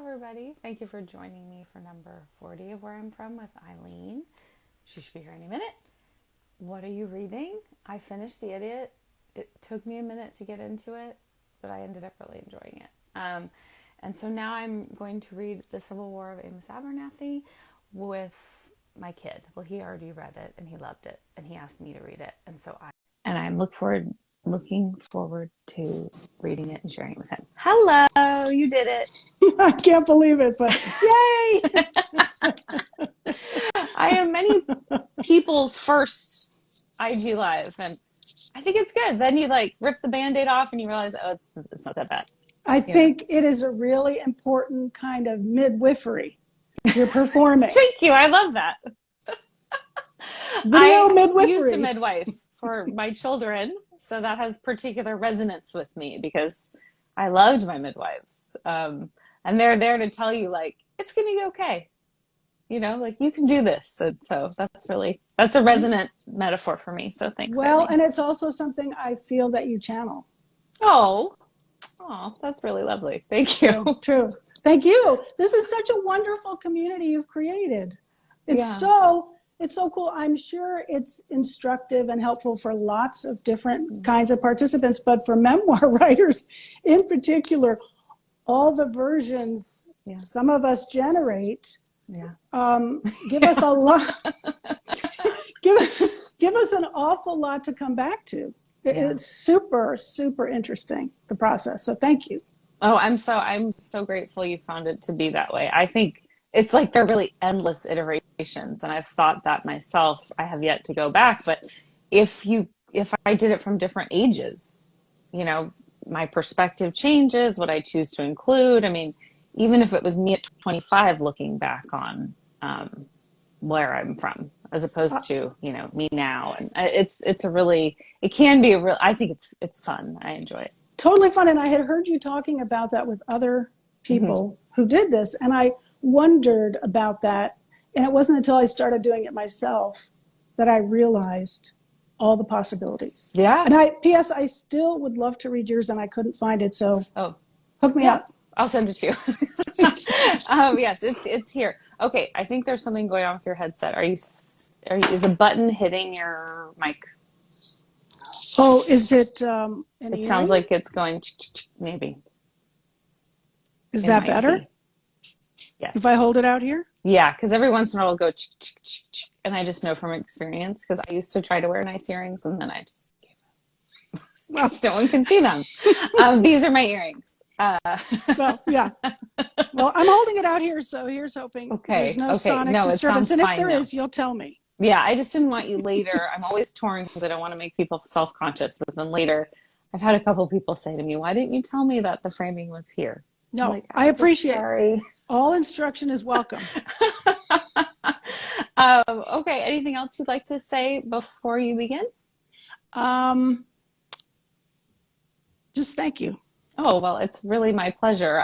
everybody. Thank you for joining me for number 40 of Where I'm From with Eileen. She should be here any minute. What are you reading? I finished The Idiot. It took me a minute to get into it, but I ended up really enjoying it. And so now I'm going to read The Civil War of Amos Abernathy with my kid. Well, he already read it and he loved it and he asked me to read it. I'm looking forward to reading it and sharing it with him. Hello, you did it. I can't believe it, but yay! I am many people's first IG live, and I think it's good. Then you rip the Band-Aid off and you realize, oh, it's not that bad. I think it is a really important kind of midwifery you're performing. Thank you. I love that. Video midwifery. I used a midwife for my children, so that has particular resonance with me because I loved my midwives. And they're there to tell you, it's going to be okay. You can do this. So that's a resonant metaphor for me. So thanks. Well, Eileen. and it's also something I feel that you channel. Oh, that's really lovely. Thank you. True. Thank you. This is such a wonderful community you've created. It's so cool. I'm sure it's instructive and helpful for lots of different kinds of participants, but for memoir writers in particular, all the versions some of us generate give us a lot. give us an awful lot to come back to. It's super, super interesting, the process. So thank you. Oh, I'm so grateful you found it to be that way. I think it's they're really endless iterations, and I've thought that myself. I have yet to go back, but if I did it from different ages, my perspective changes, what I choose to include. I mean, even if it was me at 25 looking back on where I'm from, as opposed to me now, and it can be a real. I think it's fun. I enjoy it. Totally fun, and I had heard you talking about that with other people who did this, and I wondered about that. And it wasn't until I started doing it myself that I realized all the possibilities. Yeah. And P.S. I still would love to read yours, and I couldn't find it, so hook me up. I'll send it to you. Yes, it's here. Okay, I think there's something going on with your headset. Is a button hitting your mic? Oh, is it? It sounds like it's going. Maybe. Is that better? Yes. If I hold it out here? Yeah, because every once in a while it'll go, and I just know from experience because I used to try to wear nice earrings and then I just gave up. Well, no one can see them. These are my earrings. Well, yeah. Well, I'm holding it out here, so here's hoping there's no sonic disturbance. And if there is, you'll tell me. Yeah, I just didn't want you later. I'm always torn because I don't want to make people self-conscious. But then later, I've had a couple people say to me, "Why didn't you tell me that the framing was here?" No, I appreciate it. All instruction is welcome. Okay, anything else you'd like to say before you begin? Just thank you. Oh, well, it's really my pleasure.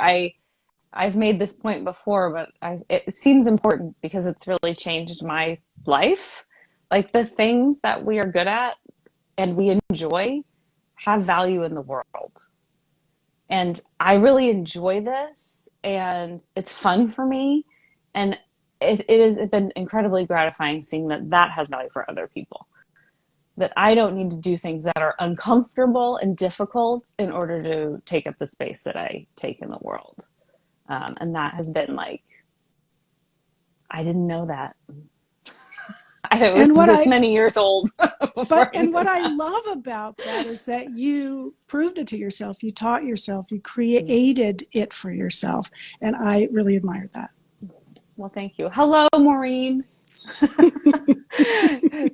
I've made this point before, but it seems important because it's really changed my life. The things that we are good at and we enjoy have value in the world. And I really enjoy this, and it's fun for me. And it's been incredibly gratifying seeing that has value for other people. That I don't need to do things that are uncomfortable and difficult in order to take up the space that I take in the world. And that has been I didn't know that. I was many years old. What I love about that is that you proved it to yourself. You taught yourself. You created it for yourself. And I really admire that. Well, thank you. Hello, Maureen.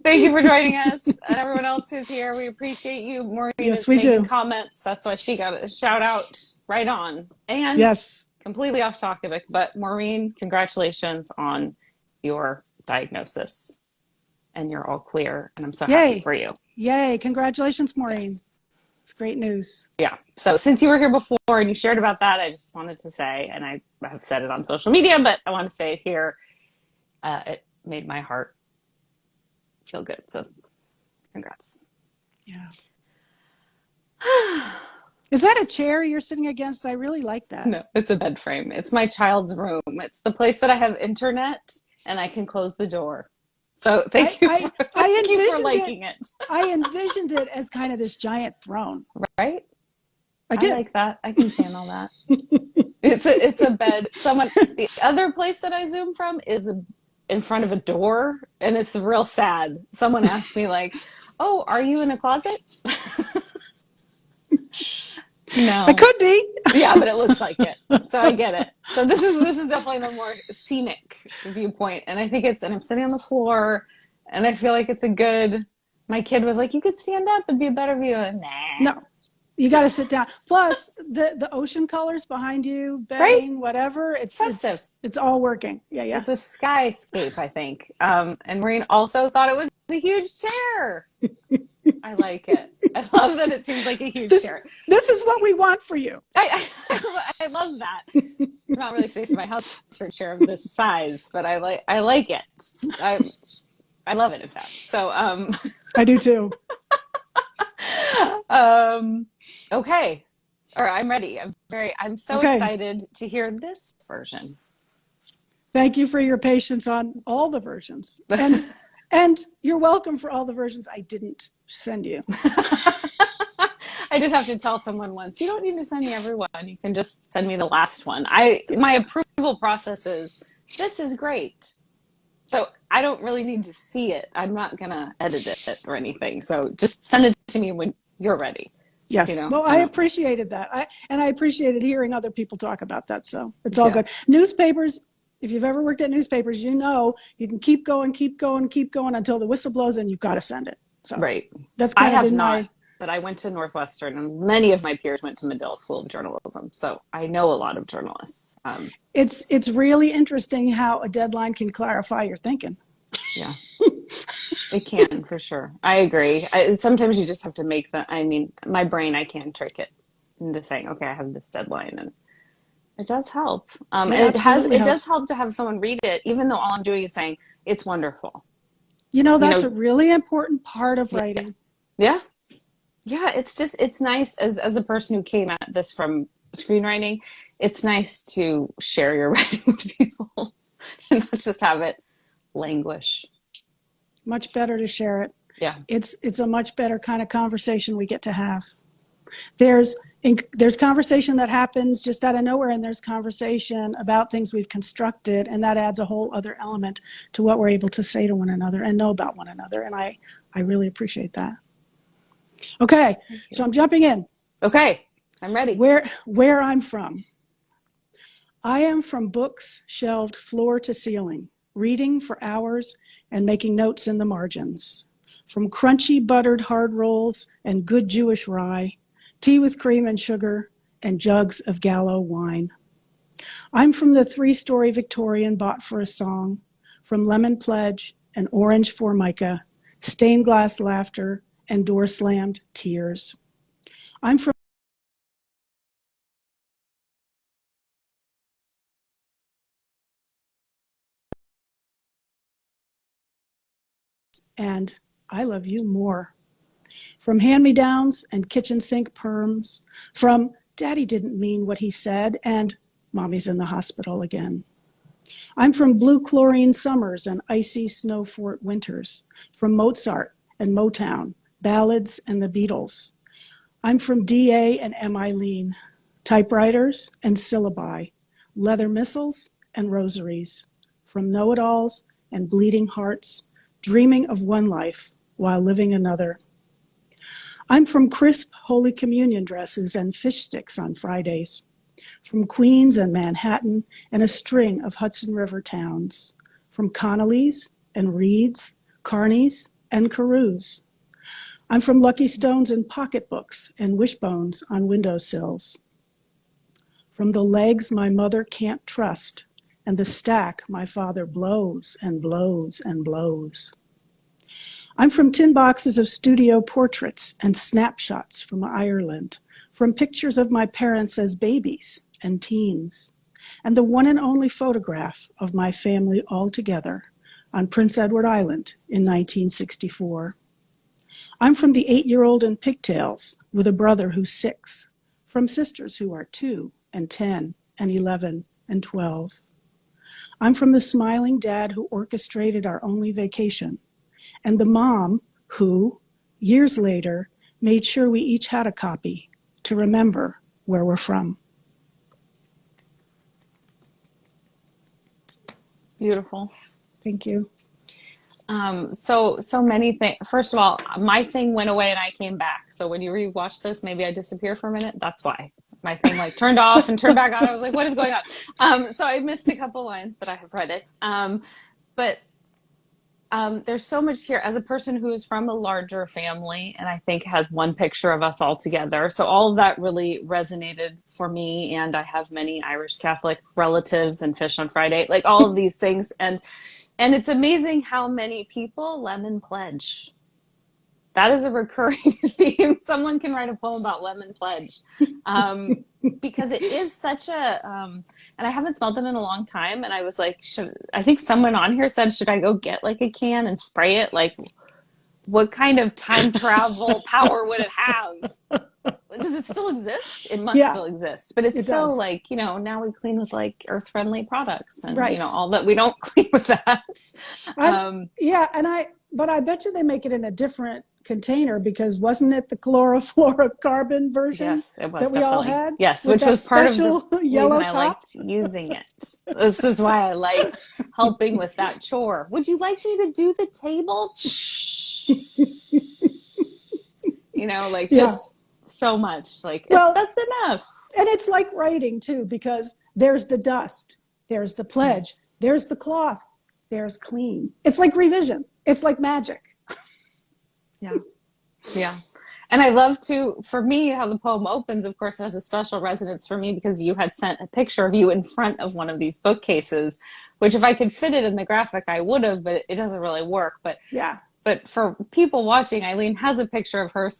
Thank you for joining us. And everyone else who's here, we appreciate you. Maureen is making comments. That's why she got a shout out right on. And completely off topic, but Maureen, congratulations on your diagnosis. And you're all clear, and I'm so happy for you. Yay. Congratulations, Maureen. Yes. It's great news. Yeah. So since you were here before and you shared about that, I just wanted to say, and I have said it on social media, but I want to say it here, it made my heart feel good. So congrats. Yeah. Is that a chair you're sitting against? I really like that. No, it's a bed frame. It's my child's room. It's the place that I have internet and I can close the door. So I, I, I thank you for envisioned it. liking it. I envisioned it as kind of this giant throne. Right? I I did. like that. I can channel that. It's a bed. The other place that I zoom from is in front of a door, and it's real sad. Someone asked me like, "Oh, are you in a closet?" No. I could be. Yeah, but it looks like it. So I get it. So this is definitely the more scenic viewpoint. And I think and I'm sitting on the floor and I feel like it's a good, my kid was like, you could stand up, it'd be a better view. And nah. No, you got to sit down. Plus the ocean colors behind you, Right? bedding, whatever. Festive. It's all working. Yeah, yeah. It's a skyscape, I think. And Maureen also thought it was a huge chair. I like it. I love that it seems like a huge chair. This is what we want for you. I love that. I'm not really spacing my house for a chair of this size, but I like it. I love it, in fact. So I do too. Okay. All right, I'm ready. I'm so excited to hear this version. Thank you for your patience on all the versions. And you're welcome for all the versions I didn't send you. I did have to tell someone once, you don't need to send me everyone. You can just send me the last one. My approval process is, this is great. So I don't really need to see it. I'm not going to edit it or anything. So just send it to me when you're ready. Yes. You know? Well, I appreciated that. I appreciated hearing other people talk about that. So it's all good. Newspapers, if you've ever worked at newspapers, you know you can keep going until the whistle blows and you've got to send it. So right. That's kind I have not, but I went to Northwestern and many of my peers went to Medill School of Journalism. So I know a lot of journalists. It's really interesting how a deadline can clarify your thinking. Yeah, it can for sure. I agree. Sometimes you just have to make my brain, I can trick it into saying, okay, I have this deadline, and it does help. And it does help to have someone read it, even though all I'm doing is saying it's wonderful. That's a really important part of writing. Yeah. Yeah. It's nice as a person who came at this from screenwriting, it's nice to share your writing with people and not just have it languish. Much better to share it. Yeah. It's a much better kind of conversation we get to have. There's conversation that happens just out of nowhere, and there's conversation about things we've constructed, and that adds a whole other element to what we're able to say to one another and know about one another. And I really appreciate that. Okay, so I'm jumping in. Okay, I'm ready. Where I'm from. I am from books shelved floor to ceiling, reading for hours and making notes in the margins. From crunchy buttered hard rolls and good Jewish rye, tea with cream and sugar, and jugs of Gallo wine. I'm from the 3-story Victorian bought for a song, from lemon pledge and orange formica, stained glass laughter, and door slammed tears. I'm from and I love you more. From hand-me-downs and kitchen sink perms, from Daddy didn't mean what he said, and Mommy's in the hospital again. I'm from blue chlorine summers and icy snow fort winters, from Mozart and Motown, ballads and the Beatles. I'm from DA and Eileen, typewriters and syllabi, leather missiles and rosaries, from know-it-alls and bleeding hearts, dreaming of one life while living another. I'm from crisp Holy Communion dresses and fish sticks on Fridays, from Queens and Manhattan and a string of Hudson River towns, from Connellys and Reeds, Carneys and Carews. I'm from Lucky Stones and pocketbooks and wishbones on windowsills, from the legs my mother can't trust and the stack my father blows and blows and blows. I'm from tin boxes of studio portraits and snapshots from Ireland, from pictures of my parents as babies and teens, and the one and only photograph of my family all together on Prince Edward Island in 1964. I'm from the 8-year-old in pigtails with a brother who's 6, from sisters who are 2 and 10 and 11 and 12. I'm from the smiling dad who orchestrated our only vacation, and the mom who, years later, made sure we each had a copy to remember where we're from. Beautiful. Thank you. So many things. First of all, my thing went away and I came back. So when you rewatch this, maybe I disappear for a minute. That's why my thing like turned off and turned back on. I was like, what is going on? So I missed a couple lines, but I have read it. But there's so much here as a person who is from a larger family and I think has one picture of us all together. So all of that really resonated for me. And I have many Irish Catholic relatives and Fish on Friday, like all of these things. And it's amazing how many people lemon pledge. That is a recurring theme. Someone can write a poem about lemon pledge. Because it is such a, and I haven't smelled it in a long time. And I was like, I think someone on here said, should I go get like a can and spray it? Like, what kind of time travel power would it have? Does it still exist? It must still exist. But it's so does. Like, now we clean with like earth-friendly products and, all that we don't clean with that. But I bet you they make it in a different container because wasn't it the chlorofluorocarbon version it was, that we all had? Yes, which was part of the yellow reason I liked using it. This is why I liked helping with that chore. Would you like me to do the table? Just so much. That's enough. And it's like writing too, because there's the dust, there's the pledge, there's the cloth, there's clean. It's like revision. It's like magic. Yeah. And I love to, for me, how the poem opens, of course, has a special resonance for me because you had sent a picture of you in front of one of these bookcases, which if I could fit it in the graphic, I would have, but it doesn't really work. But for people watching, Eileen has a picture of her.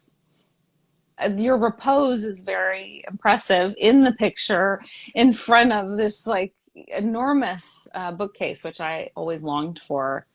Your repose is very impressive in the picture in front of this like enormous bookcase, which I always longed for.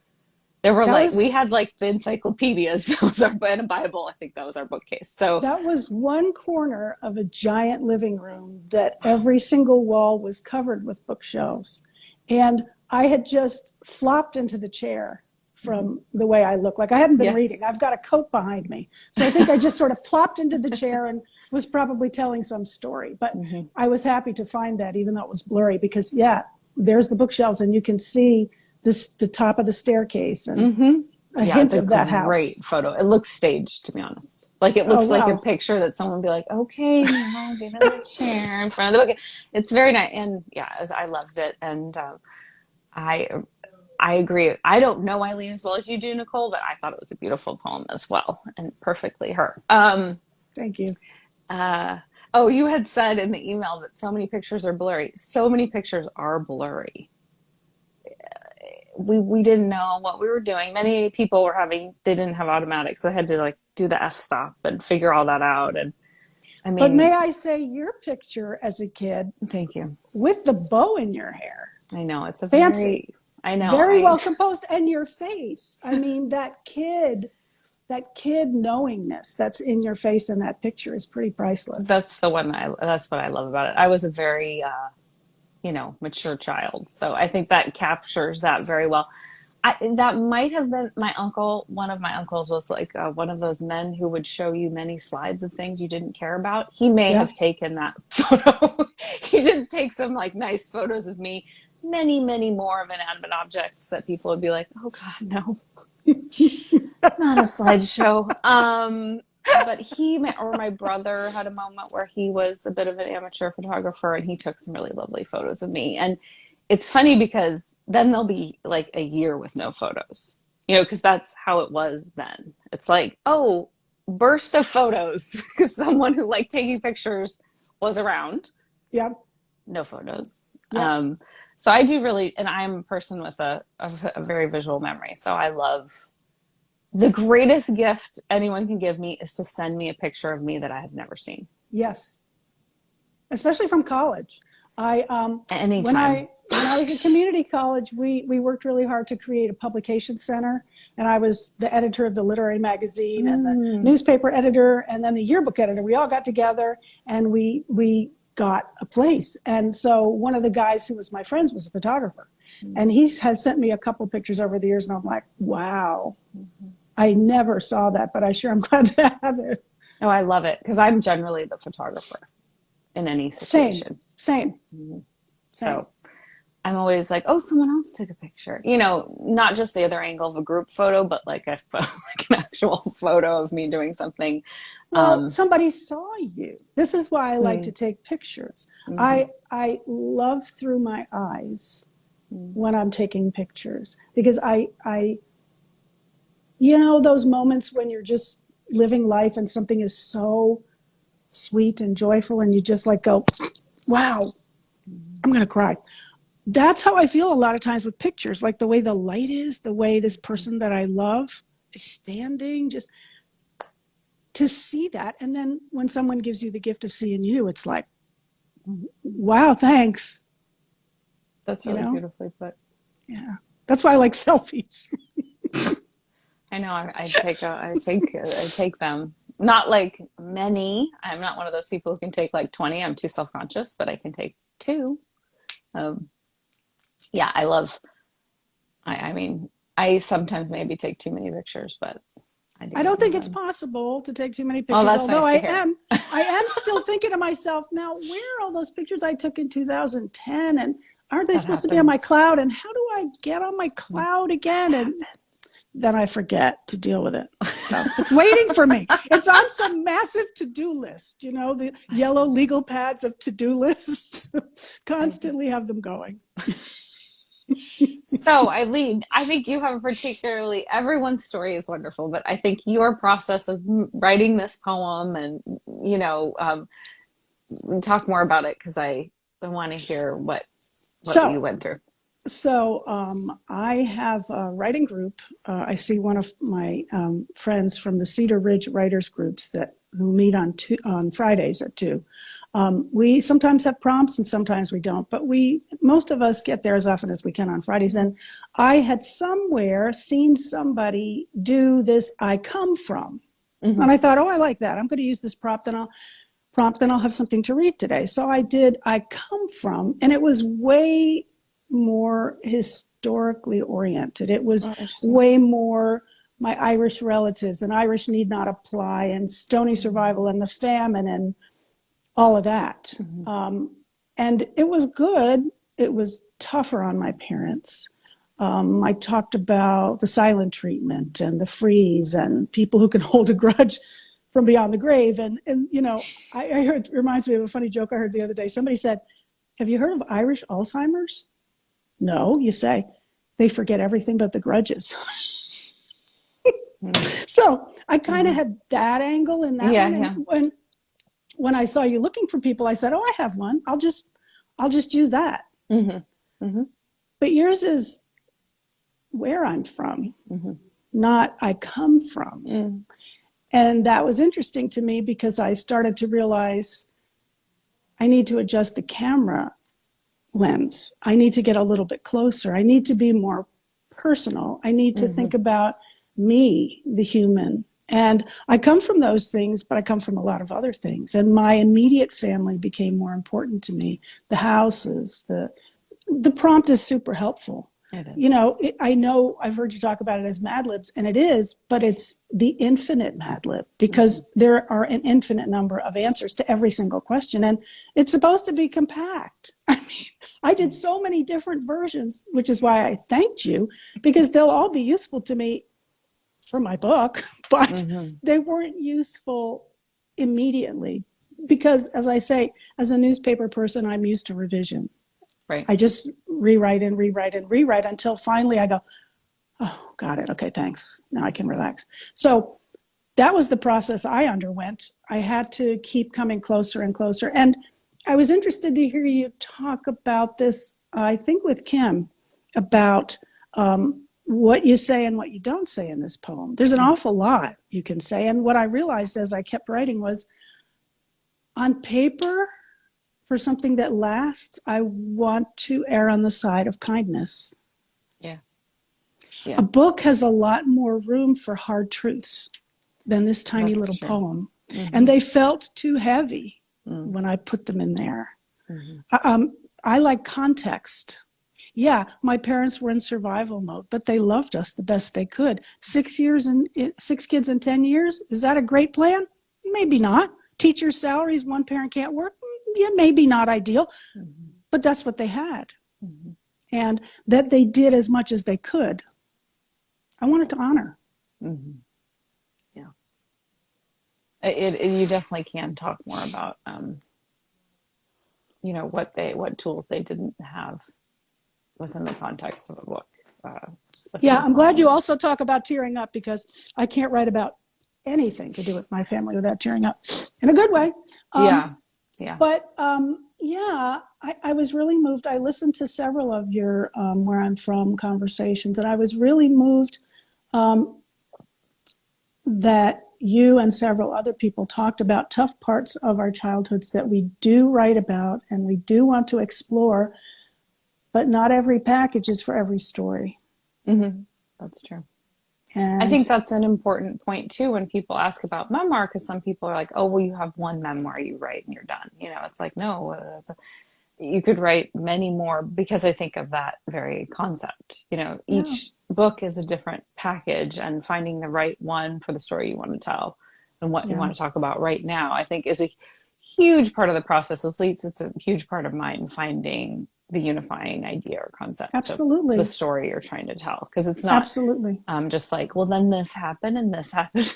There were we had like the encyclopedias and a Bible. I think that was our bookcase. So that was one corner of a giant living room that every single wall was covered with bookshelves. And I had just flopped into the chair from the way I look. Like I hadn't been reading. I've got a coat behind me. So I think I just sort of plopped into the chair and was probably telling some story. But I was happy to find that even though it was blurry because there's the bookshelves and you can see the top of the staircase and a hint of that house. Great photo. It looks staged, to be honest. Like it looks like a picture that someone would be like, okay, now get in the chair in front of the book. It's very nice. And I loved it. And I agree. I don't know Eileen as well as you do, Nicole, but I thought it was a beautiful poem as well and perfectly her. Thank you. You had said in the email that so many pictures are blurry. So many pictures are blurry. We didn't know what we were doing. Many people they didn't have automatics. So they had to like do the f-stop and figure all that out. And but may I say your picture as a kid, thank you, with the bow in your hair. I know it's a fancy. I know. Very well composed. And your face. I mean, that kid knowingness that's in your face in that picture is pretty priceless. That's that's what I love about it. I was a very, mature child. So I think that captures that very well. That might have been my uncle. One of my uncles was like one of those men who would show you many slides of things you didn't care about. He may have taken that photo. He did take some like nice photos of me. Many, many more of inanimate objects that people would be like, oh God, no, not a slideshow. But he or my brother had a moment where he was a bit of an amateur photographer and he took some really lovely photos of me. And it's funny because then there'll be like a year with no photos, because that's how it was then. It's like, burst of photos because someone who liked taking pictures was around. Yeah. No photos. Yeah. So I do really, and I'm a person with a very visual memory. So I love, the greatest gift anyone can give me is to send me a picture of me that I have never seen. Yes. Especially from college. Anytime. when I was at community college, we worked really hard to create a publication center. And I was the editor of the literary magazine and the newspaper editor and then the yearbook editor. We all got together and we got a place. And so one of the guys who was my friends was a photographer. And he has sent me a couple pictures over the years. And I'm like, wow, I never saw that, but I'm glad to have it. Oh, I love it. Because I'm generally the photographer in any situation. Same. So I'm always like, oh, someone else took a picture. You know, not just the other angle of a group photo, but like an actual photo of me doing something. Well, somebody saw you. This is why I like to take pictures. I love through my eyes when I'm taking pictures because I you know, those moments when you're just living life and something is so sweet and joyful and you just like go, wow, I'm going to cry. That's how I feel a lot of times with pictures, like the way the light is, the way this person that I love is standing, just to see that. And then when someone gives you the gift of seeing you, it's like, wow, thanks. That's really beautifully put. Yeah. That's why I like selfies. I know. I take them. Not like many. I'm not one of those people who can take like 20. I'm too self-conscious, but I can take 2. Yeah, I mean, I sometimes maybe take too many pictures, but I don't think it's possible to take too many pictures. Oh, that's although nice to I hear. am still thinking to myself, now, where are all those pictures I took in 2010? And aren't they supposed to be on my cloud? And how do I get on my cloud again? And then I forget to deal with it. So it's waiting for me. It's on some massive to-do list, you know, the yellow legal pads of to-do lists. Constantly have them going. So, Eileen, I think you have everyone's story is wonderful, but I think your process of writing this poem and, you know, talk more about it because I want to hear what you went through. So I have a writing group. I see one of my friends from the Cedar Ridge Writers Groups who meet on Fridays at 2. We sometimes have prompts and sometimes we don't, but most of us get there as often as we can on Fridays. And I had somewhere seen somebody do this I come from. And I thought, oh, I like that. I'm going to use this prompt, then I'll have something to read today. So I did I come from, and it was way more historically oriented. It was way more my Irish relatives and Irish need not apply and stony survival and the famine and all of that. And it was good. It was tougher on my parents. I talked about the silent treatment and the freeze and people who can hold a grudge from beyond the grave. And you know, I heard, it reminds me of a funny joke I heard the other day. Somebody said, have you heard of Irish Alzheimer's? No, you say, they forget everything but the grudges. So I kind of had that angle in that one. And when I saw you looking for people, I said, oh, I have one. I'll just use that. But yours is where I'm from, not I come from. And that was interesting to me because I started to realize I need to adjust the camera lens. I need to get a little bit closer. I need to be more personal. I need to think about me, the human. And I come from those things, but I come from a lot of other things. And my immediate family became more important to me. The houses, the prompt is super helpful. You know, I know I've heard you talk about it as Mad Libs, and it is, but it's the infinite Mad Lib because there are an infinite number of answers to every single question. And it's supposed to be compact. I mean, I did so many different versions, which is why I thanked you, because they'll all be useful to me for my book, but they weren't useful immediately because, as I say, as a newspaper person, I'm used to revision. Right. I just rewrite and rewrite and rewrite until finally I go, oh, got it. Okay, thanks. Now I can relax. So that was the process I underwent. I had to keep coming closer and closer. And I was interested to hear you talk about this, I think with Kim, about what you say and what you don't say in this poem. There's an awful lot you can say. And what I realized as I kept writing was on paper, for something that lasts, I want to err on the side of kindness. Yeah. A book has a lot more room for hard truths than this tiny little poem. And they felt too heavy when I put them in there. I like context. Yeah, my parents were in survival mode, but they loved us the best they could. 6 kids in 10 years, is that a great plan? Maybe not. Teachers' salaries, one parent can't work? Yeah, maybe not ideal, but that's what they had. And that they did as much as they could. I wanted to honor. Yeah. You definitely can talk more about, what tools they didn't have within the context of a book. Yeah, I'm glad you also talk about tearing up, because I can't write about anything to do with my family without tearing up in a good way. Yeah. But I was really moved. I listened to several of your Where I'm From conversations, and I was really moved that you and several other people talked about tough parts of our childhoods that we do write about and we do want to explore, but not every package is for every story. That's true. And I think that's an important point too when people ask about memoir, because some people are like, oh, well, you have one memoir you write and you're done. It's like, no, you could write many more, because I think of that very concept. Each book is a different package, and finding the right one for the story you want to tell and what you want to talk about right now, I think, is a huge part of the process. At least it's a huge part of mine, finding the unifying idea or concept of the story you're trying to tell. Because it's not just like, well, then this happened and this happened.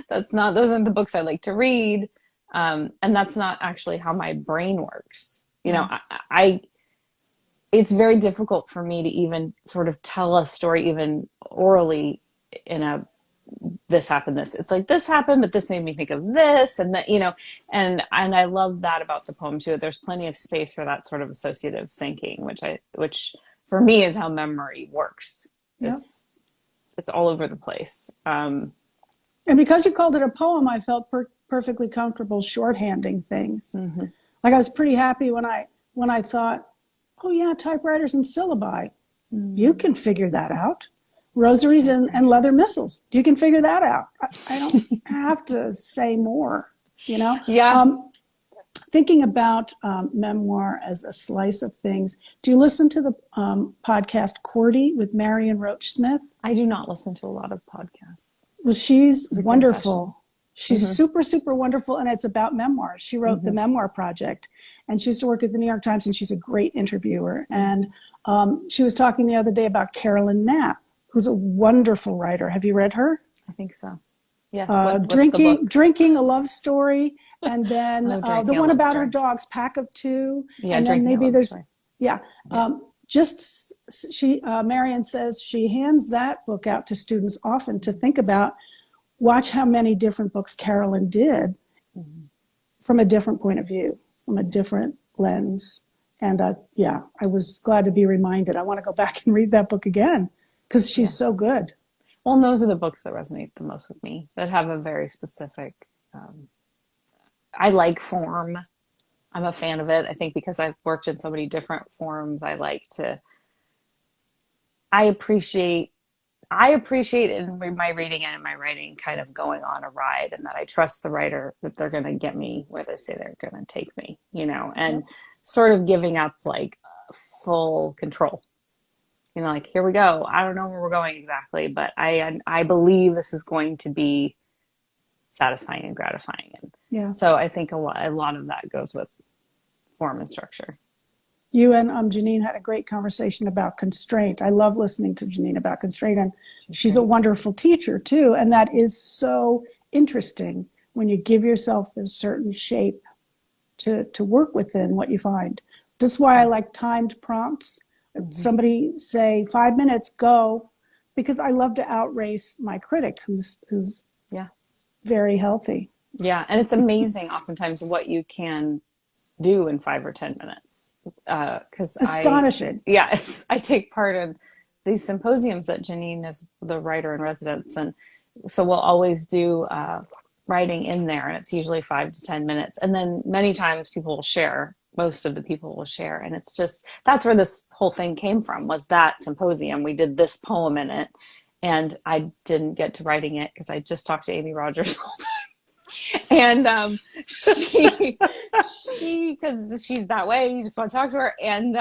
That's not, those aren't the books I like to read. And that's not actually how my brain works. It's very difficult for me to even sort of tell a story, even orally, in this happened, this. It's like, this happened, but this made me think of this, and that, and I love that about the poem too. There's plenty of space for that sort of associative thinking, which for me is how memory works. Yep. It's all over the place. And because you called it a poem, I felt perfectly comfortable shorthanding things. Like I was pretty happy when I thought, oh yeah, typewriters and syllabi. You can figure that out. Rosaries and leather missiles. You can figure that out. I don't have to say more, Yeah. Thinking about memoir as a slice of things. Do you listen to the podcast Cordy with Marion Roach Smith? I do not listen to a lot of podcasts. Well, she's wonderful. She's super, super wonderful, and it's about memoirs. She wrote the Memoir Project, and she used to work at the New York Times, and she's a great interviewer. And she was talking the other day about Carolyn Knapp, who's a wonderful writer. Have you read her? I think so. Yes. Drinking, a love story, and then the one about her dogs, Pack of Two. Yeah, and then maybe there's story. Marion says she hands that book out to students often to think about. Watch how many different books Carolyn did from a different point of view, from a different lens. And I was glad to be reminded. I want to go back and read that book again because she's so good. Well, and those are the books that resonate the most with me, that have a very specific, I like form. I'm a fan of it. I think because I've worked in so many different forms, I appreciate in my reading and in my writing kind of going on a ride, and that I trust the writer that they're going to get me where they say they're going to take me, and sort of giving up like full control, like, here we go. I don't know where we're going exactly, but I believe this is going to be satisfying and gratifying. And so I think a lot of that goes with form and structure. You and Janine had a great conversation about Constraint. I love listening to Janine about Constraint, and she's a wonderful teacher too. And that is so interesting when you give yourself a certain shape to work within what you find. That's why I like timed prompts. Somebody say 5 minutes, go, because I love to outrace my critic who's very healthy. Yeah, and it's amazing oftentimes what you can do in 5 or 10 minutes. Because astonishing. I take part in these symposiums that Janine is the writer in residence, and so we'll always do writing in there, and it's usually 5 to 10 minutes. And then many times people will share, most of the people will share. And it's just, that's where this whole thing came from, was that symposium. We did this poem in it, and I didn't get to writing it because I just talked to Amy Rogers all the time. And because she's that way, you just want to talk to her. And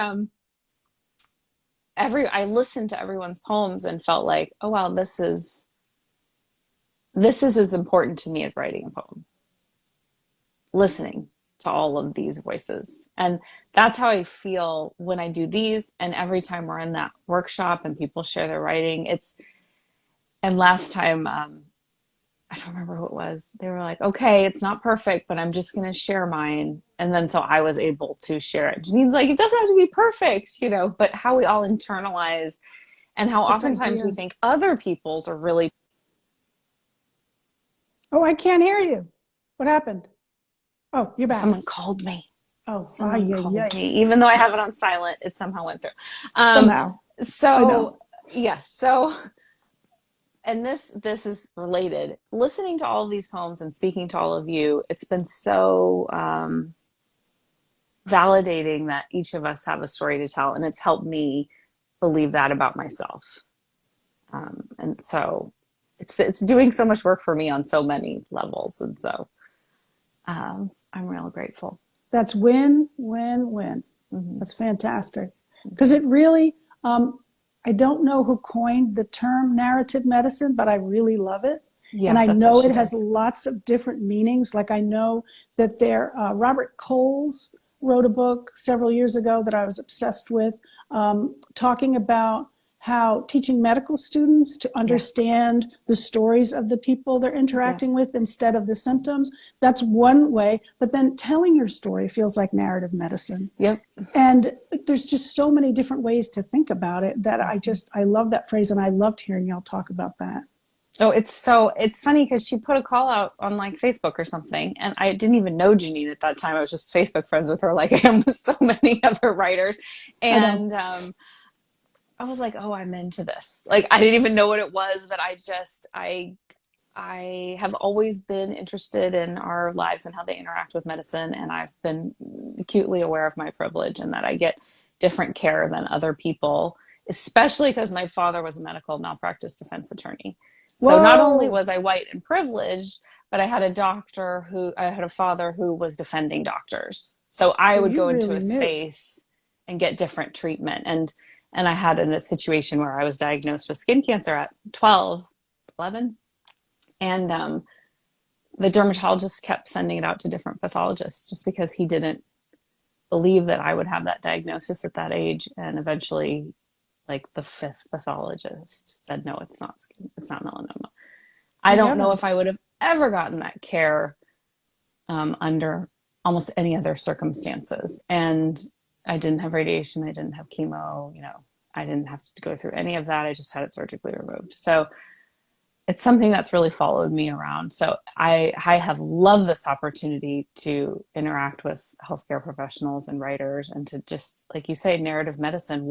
I listened to everyone's poems and felt like, oh wow, this is as important to me as writing a poem. Listening to all of these voices. And that's how I feel when I do these, and every time we're in that workshop and people share their writing. And last time, I don't remember who it was. They were like, okay, it's not perfect, but I'm just going to share mine. And then so I was able to share it. Janine's like, it doesn't have to be perfect, but how we all internalize, and how oftentimes we think other people's are really. Oh, I can't hear you. What happened? Oh, you're back. Someone called me. Oh, someone called me. Even though I have it on silent, it somehow went through. Somehow. So, yes. So, and this is related. Listening to all of these poems and speaking to all of you, it's been so validating that each of us have a story to tell, and it's helped me believe that about myself. And so it's doing so much work for me on so many levels. And so I'm real grateful. That's win, win, win. Mm-hmm. That's fantastic. Because it really, I don't know who coined the term narrative medicine, but I really love it. Yeah, and I know it has lots of different meanings. Like I know that Robert Coles wrote a book several years ago that I was obsessed with, talking about how teaching medical students to understand the stories of the people they're interacting with instead of the symptoms. That's one way. But then telling your story feels like narrative medicine. Yep. And there's just so many different ways to think about it that I love that phrase, and I loved hearing y'all talk about that. Oh, it's funny because she put a call out on like Facebook or something, and I didn't even know Janine at that time. I was just Facebook friends with her, like I am with so many other writers. And I was like, oh, I'm into this. Like, I didn't even know what it was, but I have always been interested in our lives and how they interact with medicine. And I've been acutely aware of my privilege and that I get different care than other people, especially because my father was a medical malpractice defense attorney. So not only was I white and privileged, but I had a father who was defending doctors. So I would go into a space and get different treatment. And I had a situation where I was diagnosed with skin cancer at 11. And the dermatologist kept sending it out to different pathologists just because he didn't believe that I would have that diagnosis at that age. And eventually, like the 5th pathologist said, no, it's not melanoma. I don't know if I would have ever gotten that care under almost any other circumstances. And I didn't have radiation. I didn't have chemo. I didn't have to go through any of that. I just had it surgically removed. So it's something that's really followed me around. So I have loved this opportunity to interact with healthcare professionals and writers, and to just, like you say, narrative medicine.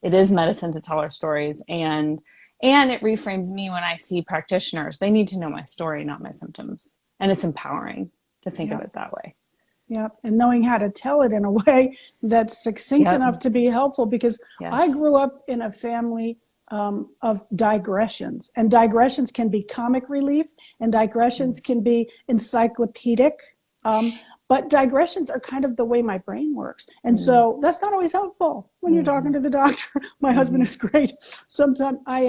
It is medicine to tell our stories, and it reframes me when I see practitioners. They need to know my story, not my symptoms. And it's empowering to think of it that way. Yep. And knowing how to tell it in a way that's succinct enough to be helpful, because I grew up in a family of digressions, and digressions can be comic relief, and digressions can be encyclopedic. But digressions are kind of the way my brain works. And so that's not always helpful when you're talking to the doctor. My husband is great. Sometimes I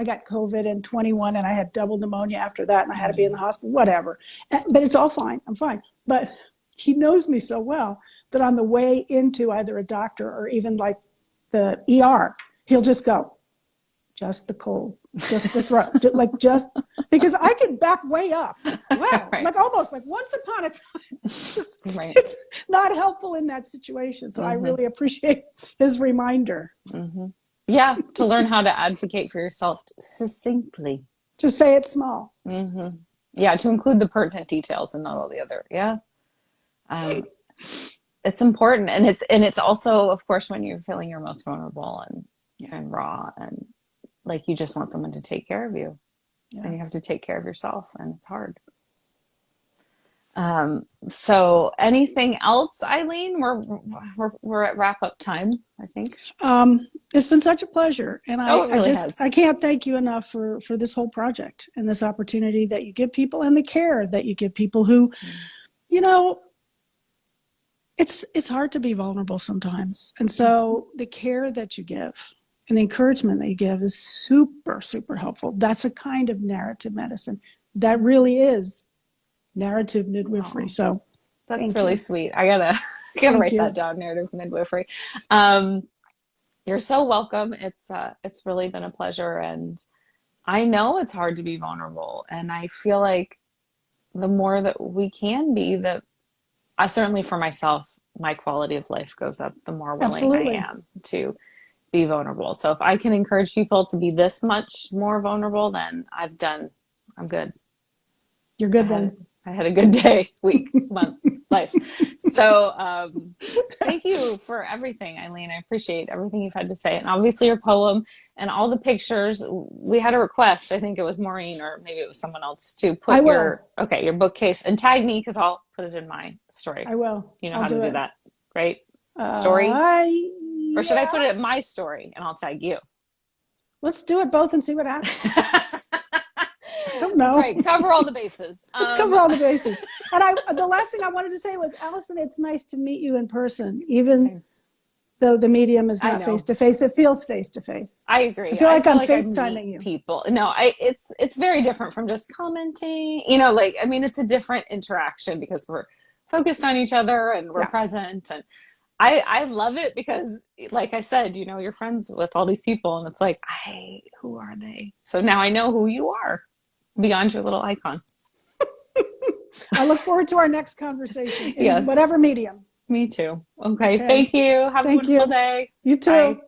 got COVID in 21 and I had double pneumonia after that, and I had to be in the hospital, whatever. But it's all fine. I'm fine. But he knows me so well that on the way into either a doctor or even like the ER, he'll just go, just the cold, just the throat, just because I can back way up. Wow. Like almost like once upon a time. It's not helpful in that situation. So I really appreciate his reminder. Yeah. To learn how to advocate for yourself succinctly. To say it small. Yeah. To include the pertinent details and not all the other. Yeah. It's important. And it's also, of course, when you're feeling your most vulnerable and raw, and like you just want someone to take care of you. Yeah. and you have to take care of yourself, and it's hard. So anything else, Eileen? We're at wrap up time, I think. It's been such a pleasure, and Oh, it really has. I can't thank you enough for this whole project and this opportunity that you give people, and the care that you give people who, you know, it's hard to be vulnerable sometimes, and so the care that you give and the encouragement that you give is super, super helpful. That's a kind of narrative medicine that really is narrative midwifery. So that's really sweet. I gotta write that down, narrative midwifery. You're so welcome. It's really been a pleasure, and I know it's hard to be vulnerable, and I feel like the more that we can be, that I certainly for myself, my quality of life goes up the more willing I am to be vulnerable. So if I can encourage people to be this much more vulnerable, then I'm good. You're good then. I had a good day, week, month, life. So thank you for everything, Eileen. I appreciate everything you've had to say. And obviously your poem and all the pictures. We had a request. I think it was Maureen, or maybe it was someone else, to put your bookcase and tag me, because I'll put it in my story. I will. You know how to do that, right? Story? Or should I put it in my story and I'll tag you? Let's do it both and see what happens. I don't know. That's right. Cover all the bases. Let's cover all the bases. And the last thing I wanted to say was, Allison, it's nice to meet you in person, even though the medium is not face to face. It feels face to face. I agree. I feel like I'm FaceTiming you. People. No, it's very different from just commenting. You know, like, I mean, it's a different interaction because we're focused on each other and we're present. And I love it because, like I said, you know, you're friends with all these people, and it's like, who are they? So now I know who you are beyond your little icon. I look forward to our next conversation in whatever medium. Me too. Okay. Thank you. Have a wonderful day. You too. Bye.